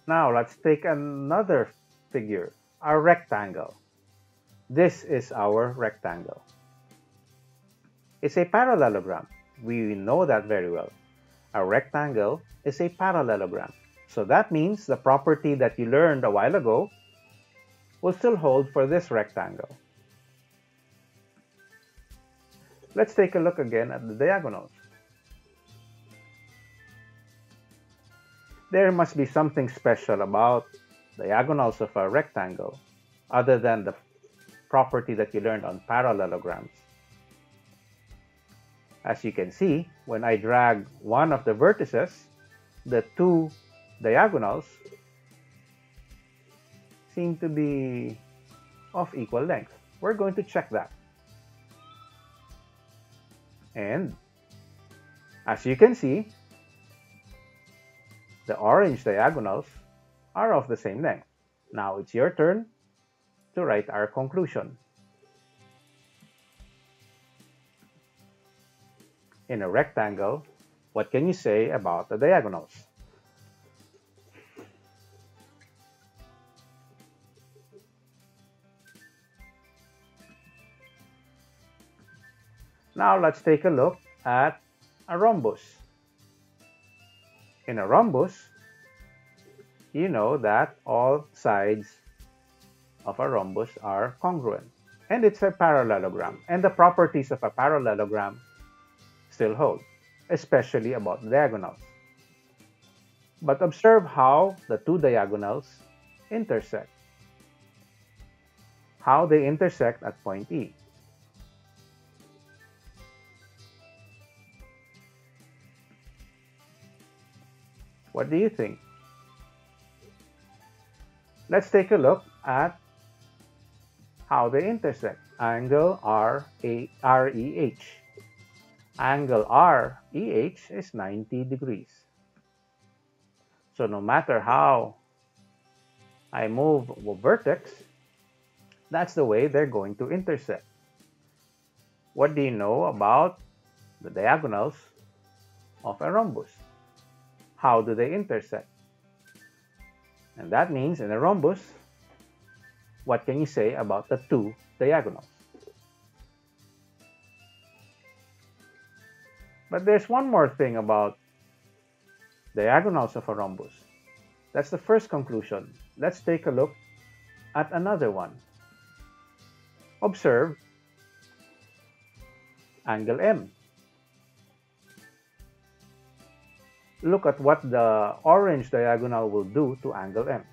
Now let's take another figure, a rectangle. This is our rectangle. It's a parallelogram. We know that very well. A rectangle is a parallelogram. So that means the property that you learned a while ago will still hold for this rectangle. Let's take a look again at the diagonals. There must be something special about diagonals of a rectangle other than the property that you learned on parallelograms. As you can see, when I drag one of the vertices, the two diagonals seem to be of equal length. We're going to check that. And as you can see, the orange diagonals are of the same length. Now it's your turn to write our conclusion. In a rectangle, what can you say about the diagonals? Now let's take a look at a rhombus. In a rhombus, you know that all sides of a rhombus are congruent, and it's a parallelogram, and the properties of a parallelogram still hold, especially about diagonals. But observe how the two diagonals intersect, how they intersect at point E. What do you think? Let's take a look at how they intersect. Angle REH. Angle REH is 90 degrees. So no matter how I move a vertex, that's the way they're going to intersect. What do you know about the diagonals of a rhombus? How do they intersect? And that means in a rhombus, what can you say about the two diagonals? But there's one more thing about diagonals of a rhombus. That's the first conclusion. Let's take a look at another one. Observe angle M. Look at what the orange diagonal will do to angle M.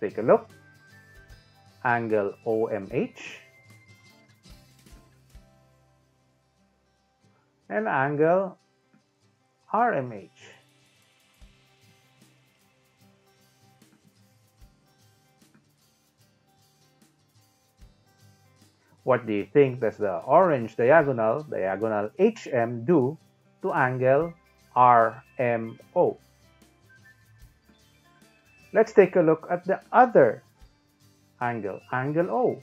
Take a look. Angle OMH and angle RMH. What do you think does the orange diagonal HM, do to angle RMO? Let's take a look at the other angle, angle O.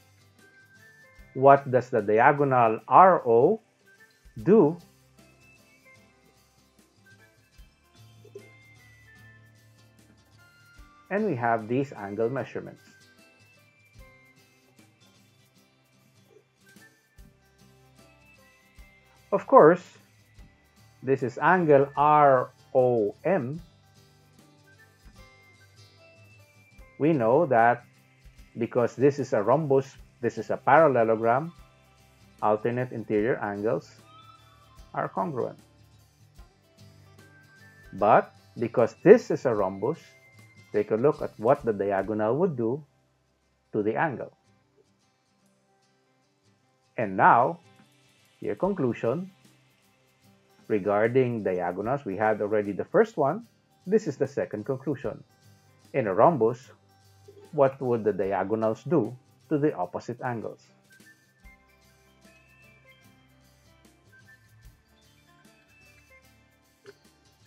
What does the diagonal RO do? And we have these angle measurements. Of course, this is angle ROM. We know that because this is a rhombus, this is a parallelogram, alternate interior angles are congruent. But because this is a rhombus, take a look at what the diagonal would do to the angle. And now, your conclusion regarding diagonals. We had already the first one. This is the second conclusion. In a rhombus, what would the diagonals do to the opposite angles?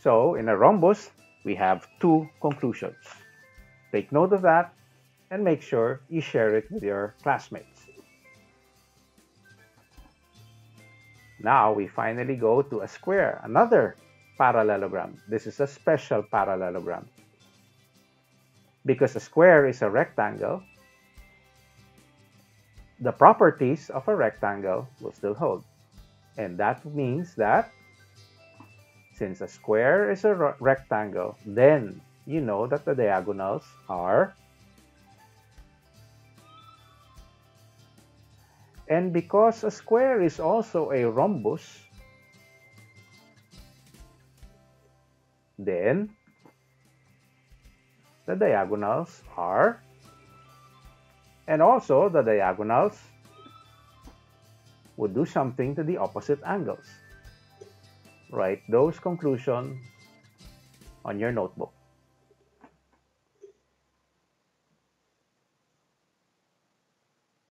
So in a rhombus, we have two conclusions. Take note of that and make sure you share it with your classmates. Now we finally go to a square, another parallelogram. This is a special parallelogram. Because a square is a rectangle, the properties of a rectangle will still hold. And that means that since a square is a rectangle, then you know that the diagonals are. And because a square is also a rhombus, then the diagonals are, and also the diagonals would do something to the opposite angles. Write those conclusions on your notebook.